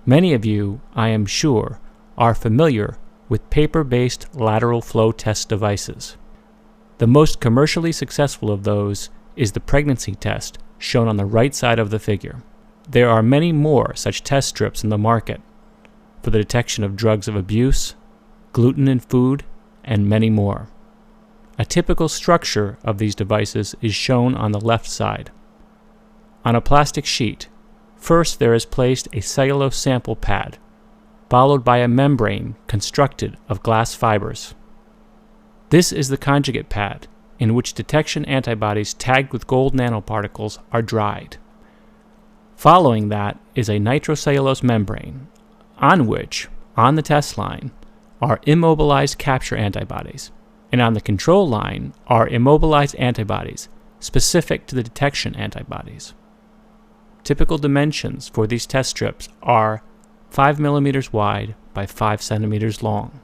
Many of you, I am sure, are familiar with paper-based lateral flow test devices. The most commercially successful of those is the pregnancy test, shown on the right side of the figure. There are many more such test strips in the market for the detection of drugs of abuse, gluten in food, and many more. A typical structure of these devices is shown on the left side. On a plastic sheet, first there is placed a cellulose sample pad, followed by a membrane constructed of glass fibers. This is the conjugate pad, in which detection antibodies tagged with gold nanoparticles are dried. Following that is a nitrocellulose membrane, on which, on the test line, are immobilized capture antibodies, and on the control line are immobilized antibodies specific to the detection antibodies. Typical dimensions for these test strips are 5 millimeters wide by 5 centimeters long.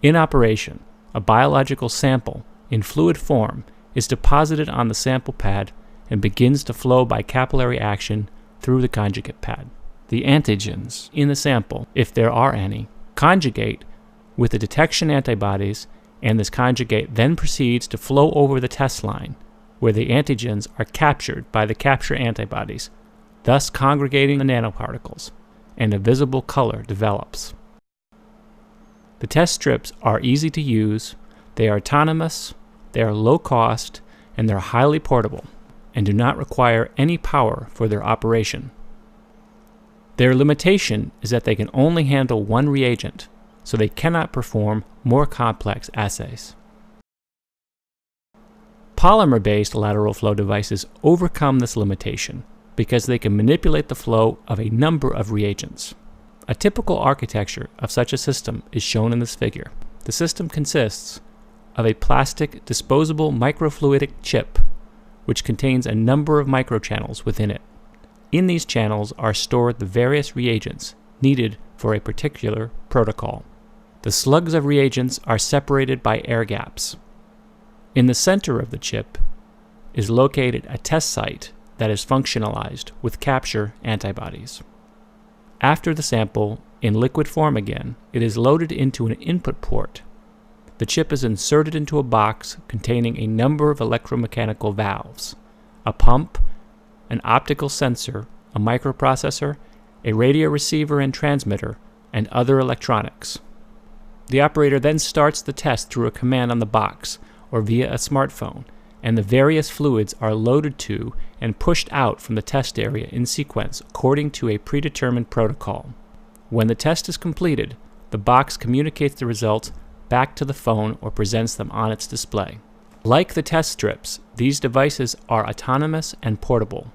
In operation, a biological sample in fluid form is deposited on the sample pad and begins to flow by capillary action through the conjugate pad. The antigens in the sample, if there are any, conjugate with the detection antibodies, and this conjugate then proceeds to flow over the test line, where the antigens are captured by the capture antibodies, thus congregating the nanoparticles, and a visible color develops. The test strips are easy to use, they are autonomous, they are low cost, and they're highly portable, and do not require any power for their operation. Their limitation is that they can only handle one reagent, so they cannot perform more complex assays. Polymer-based lateral flow devices overcome this limitation because they can manipulate the flow of a number of reagents. A typical architecture of such a system is shown in this figure. The system consists of a plastic disposable microfluidic chip, which contains a number of microchannels within it. In these channels are stored the various reagents needed for a particular protocol. The slugs of reagents are separated by air gaps. In the center of the chip is located a test site that is functionalized with capture antibodies. After the sample, in liquid form again, it is loaded into an input port. The chip is inserted into a box containing a number of electromechanical valves, a pump, an optical sensor, a microprocessor, a radio receiver and transmitter, and other electronics. The operator then starts the test through a command on the box or via a smartphone, and the various fluids are loaded to and pushed out from the test area in sequence according to a predetermined protocol. When the test is completed, the box communicates the results back to the phone or presents them on its display. Like the test strips, these devices are autonomous and portable.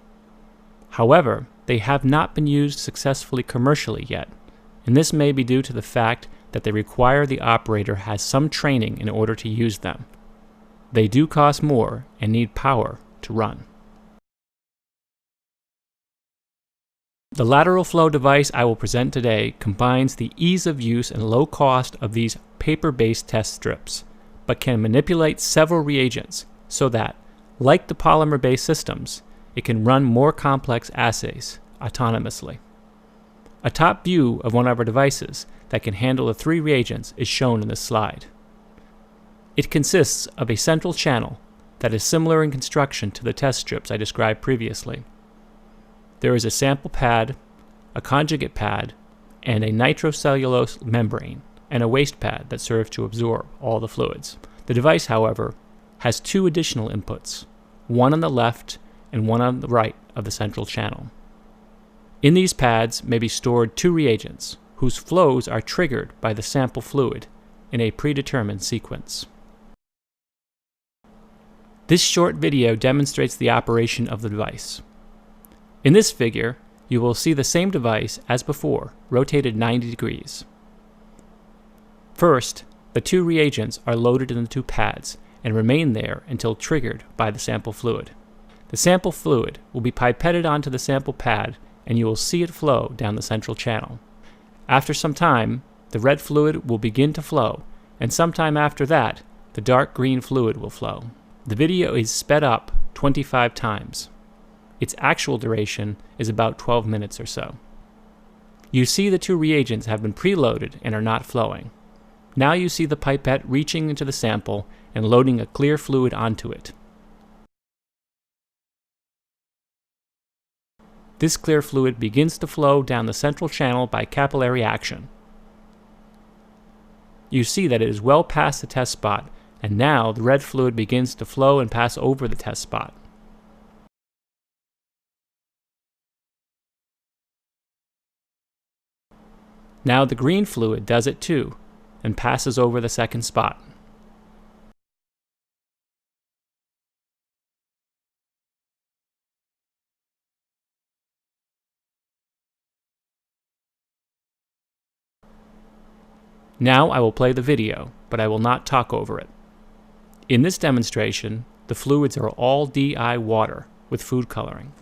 However, they have not been used successfully commercially yet, and this may be due to the fact that they require the operator has some training in order to use them. They do cost more and need power to run. The lateral flow device I will present today combines the ease of use and low cost of these paper-based test strips, but can manipulate several reagents so that, like the polymer-based systems, it can run more complex assays autonomously. A top view of one of our devices that can handle the 3 reagents is shown in this slide. It consists of a central channel that is similar in construction to the test strips I described previously. There is a sample pad, a conjugate pad, and a nitrocellulose membrane, and a waste pad that serves to absorb all the fluids. The device, however, has 2 additional inputs, one on the left and one on the right of the central channel. In these pads may be stored 2 reagents, whose flows are triggered by the sample fluid in a predetermined sequence. This short video demonstrates the operation of the device. In this figure, you will see the same device as before, rotated 90 degrees. First, the 2 reagents are loaded in the 2 pads and remain there until triggered by the sample fluid. The sample fluid will be pipetted onto the sample pad and you will see it flow down the central channel. After some time, the red fluid will begin to flow, and sometime after that, the dark green fluid will flow. The video is sped up 25 times. Its actual duration is about 12 minutes or so. You see the two reagents have been preloaded and are not flowing. Now you see the pipette reaching into the sample and loading a clear fluid onto it. This clear fluid begins to flow down the central channel by capillary action. You see that it is well past the test spot, and now the red fluid begins to flow and pass over the test spot. Now the green fluid does it too, and passes over the second spot. Now I will play the video, but I will not talk over it. In this demonstration, the fluids are all DI water with food coloring.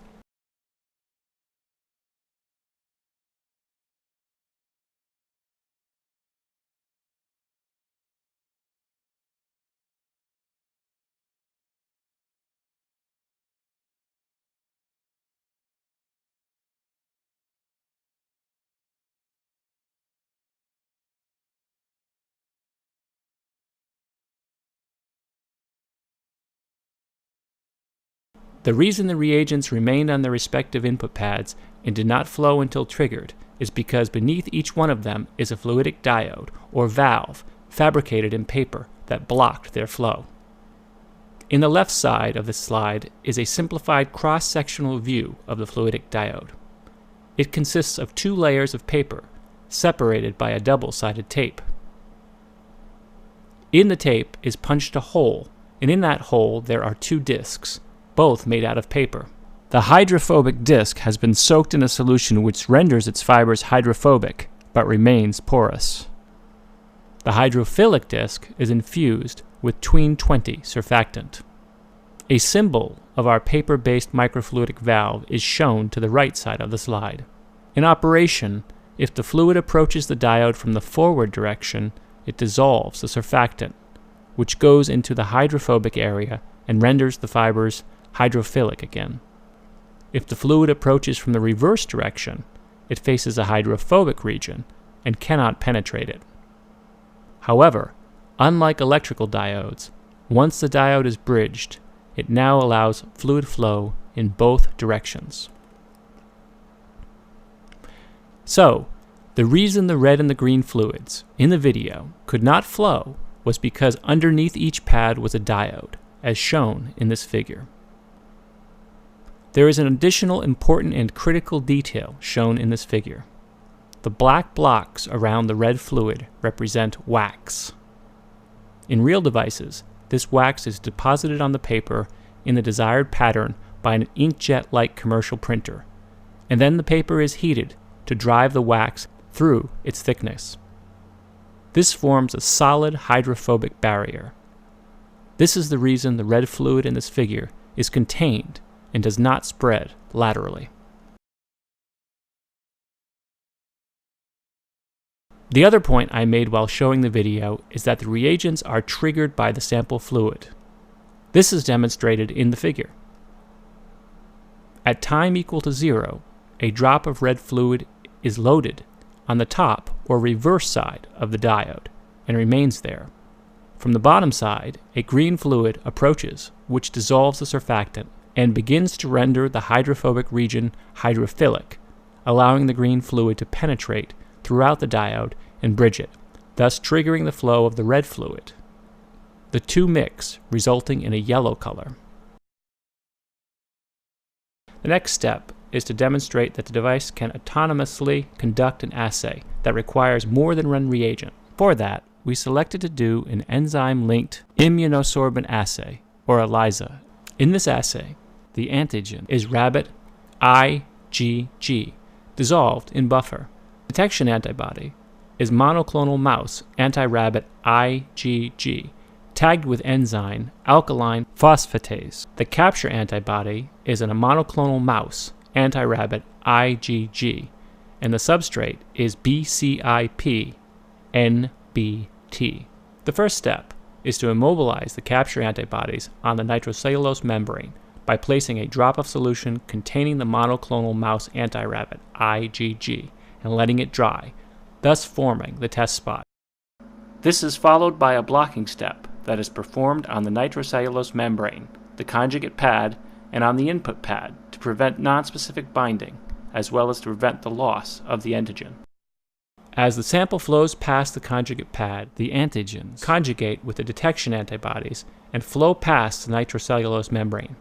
The reason the reagents remained on their respective input pads and did not flow until triggered is because beneath each one of them is a fluidic diode, or valve, fabricated in paper that blocked their flow. In the left side of this slide is a simplified cross-sectional view of the fluidic diode. It consists of two layers of paper, separated by a double-sided tape. In the tape is punched a hole, and in that hole there are two discs, both made out of paper. The hydrophobic disc has been soaked in a solution which renders its fibers hydrophobic, but remains porous. The hydrophilic disc is infused with tween 20 surfactant. A symbol of our paper-based microfluidic valve is shown to the right side of the slide. In operation, if the fluid approaches the diode from the forward direction, it dissolves the surfactant, which goes into the hydrophobic area and renders the fibers hydrophilic again. If the fluid approaches from the reverse direction, it faces a hydrophobic region and cannot penetrate it. However, unlike electrical diodes, once the diode is bridged, it now allows fluid flow in both directions. So, the reason the red and the green fluids in the video could not flow was because underneath each pad was a diode, as shown in this figure. There is an additional important and critical detail shown in this figure. The black blocks around the red fluid represent wax. In real devices, this wax is deposited on the paper in the desired pattern by an inkjet-like commercial printer, and then the paper is heated to drive the wax through its thickness. This forms a solid hydrophobic barrier. This is the reason the red fluid in this figure is contained and does not spread laterally. The other point I made while showing the video is that the reagents are triggered by the sample fluid. This is demonstrated in the figure. At time equal to 0, a drop of red fluid is loaded on the top or reverse side of the diode and remains there. From the bottom side, a green fluid approaches, which dissolves the surfactant and begins to render the hydrophobic region hydrophilic, allowing the green fluid to penetrate throughout the diode and bridge it, thus triggering the flow of the red fluid. The two mix, resulting in a yellow color. The next step is to demonstrate that the device can autonomously conduct an assay that requires more than one reagent. For that, we selected to do an enzyme-linked immunosorbent assay, or ELISA. In this assay, the antigen is rabbit IgG, dissolved in buffer. Detection antibody is monoclonal mouse anti-rabbit IgG, tagged with enzyme alkaline phosphatase. The capture antibody is a monoclonal mouse anti-rabbit IgG, and the substrate is BCIP NBT. The first step is to immobilize the capture antibodies on the nitrocellulose membrane by placing a drop of solution containing the monoclonal mouse anti-rabbit IgG and letting it dry, thus forming the test spot. This is followed by a blocking step that is performed on the nitrocellulose membrane, the conjugate pad, and on the input pad to prevent nonspecific binding, as well as to prevent the loss of the antigen. As the sample flows past the conjugate pad, the antigens conjugate with the detection antibodies and flow past the nitrocellulose membrane.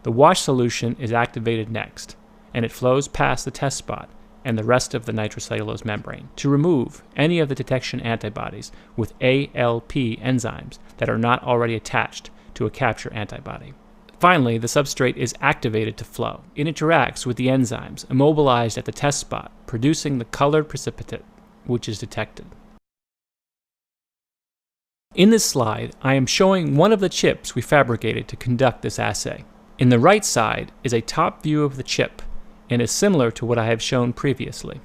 The wash solution is activated next, and it flows past the test spot and the rest of the nitrocellulose membrane to remove any of the detection antibodies with ALP enzymes that are not already attached to a capture antibody. Finally, the substrate is activated to flow. It interacts with the enzymes immobilized at the test spot, producing the colored precipitate, which is detected. In this slide, I am showing one of the chips we fabricated to conduct this assay. In the right side is a top view of the chip, and is similar to what I have shown previously.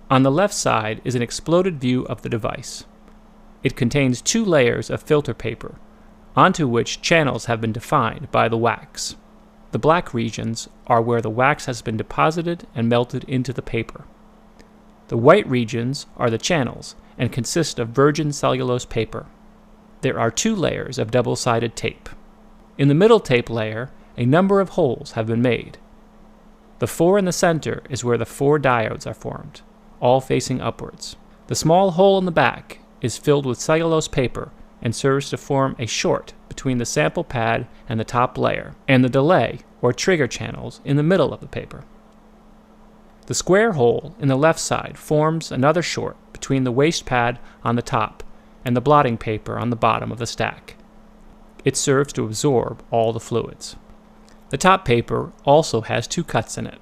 On the left side is an exploded view of the device. It contains 2 layers of filter paper, onto which channels have been defined by the wax. The black regions are where the wax has been deposited and melted into the paper. The white regions are the channels and consist of virgin cellulose paper. There are 2 layers of double-sided tape. In the middle tape layer, a number of holes have been made. The 4 in the center is where the 4 diodes are formed, all facing upwards. The small hole in the back is filled with cellulose paper and serves to form a short between the sample pad and the top layer, and the delay or trigger channels in the middle of the paper. The square hole in the left side forms another short between the waste pad on the top and the blotting paper on the bottom of the stack. It serves to absorb all the fluids. The top paper also has 2 cuts in it.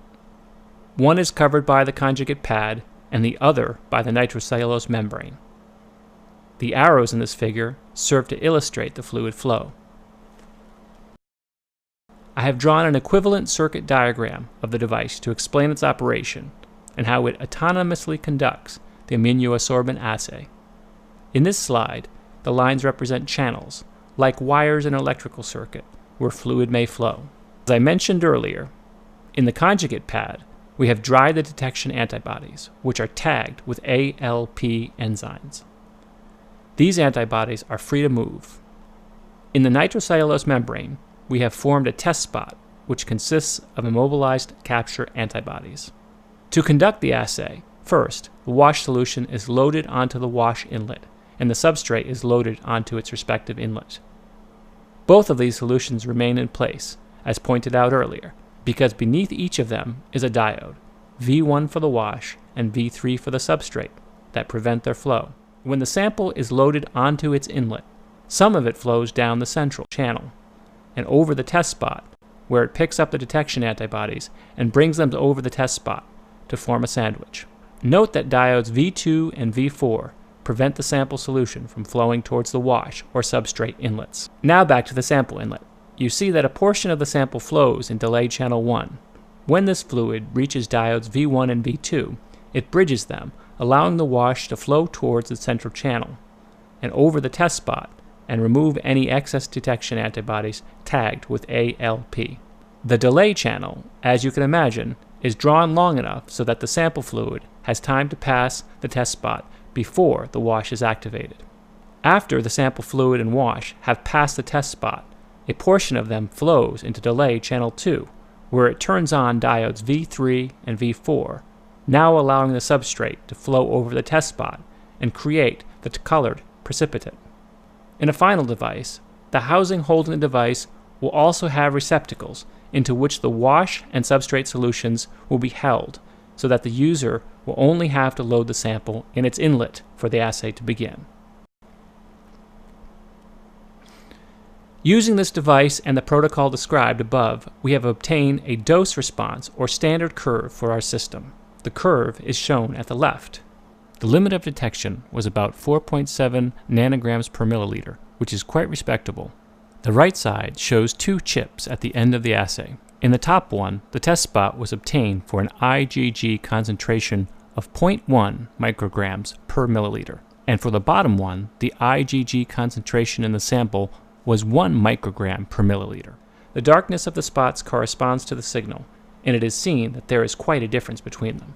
One is covered by the conjugate pad and the other by the nitrocellulose membrane. The arrows in this figure serve to illustrate the fluid flow. I have drawn an equivalent circuit diagram of the device to explain its operation and how it autonomously conducts the immunosorbent assay. In this slide, the lines represent channels, like wires in an electrical circuit, where fluid may flow. As I mentioned earlier, in the conjugate pad, we have dried the detection antibodies, which are tagged with ALP enzymes. These antibodies are free to move. In the nitrocellulose membrane, we have formed a test spot, which consists of immobilized capture antibodies. To conduct the assay, first, the wash solution is loaded onto the wash inlet, and the substrate is loaded onto its respective inlet. Both of these solutions remain in place, as pointed out earlier, because beneath each of them is a diode, V1 for the wash and V3 for the substrate, that prevent their flow. When the sample is loaded onto its inlet, some of it flows down the central channel and over the test spot, where it picks up the detection antibodies and brings them over the test spot to form a sandwich. Note that diodes V2 and V4 prevent the sample solution from flowing towards the wash or substrate inlets. Now back to the sample inlet. You see that a portion of the sample flows in delay channel 1. When this fluid reaches diodes V1 and V2, it bridges them, allowing the wash to flow towards the central channel and over the test spot and remove any excess detection antibodies tagged with ALP. The delay channel, as you can imagine, is drawn long enough so that the sample fluid has time to pass the test spot before the wash is activated. After the sample fluid and wash have passed the test spot, a portion of them flows into delay channel 2, where it turns on diodes V3 and V4, now allowing the substrate to flow over the test spot and create the colored precipitate. In a final device, the housing holding the device will also have receptacles into which the wash and substrate solutions will be held, so that the user will only have to load the sample in its inlet for the assay to begin. Using this device and the protocol described above, we have obtained a dose response or standard curve for our system. The curve is shown at the left. The limit of detection was about 4.7 nanograms per milliliter, which is quite respectable. The right side shows 2 chips at the end of the assay. In the top one, the test spot was obtained for an IgG concentration of 0.1 micrograms per milliliter, and for the bottom one, the IgG concentration in the sample was 1 microgram per milliliter. The darkness of the spots corresponds to the signal, and it is seen that there is quite a difference between them.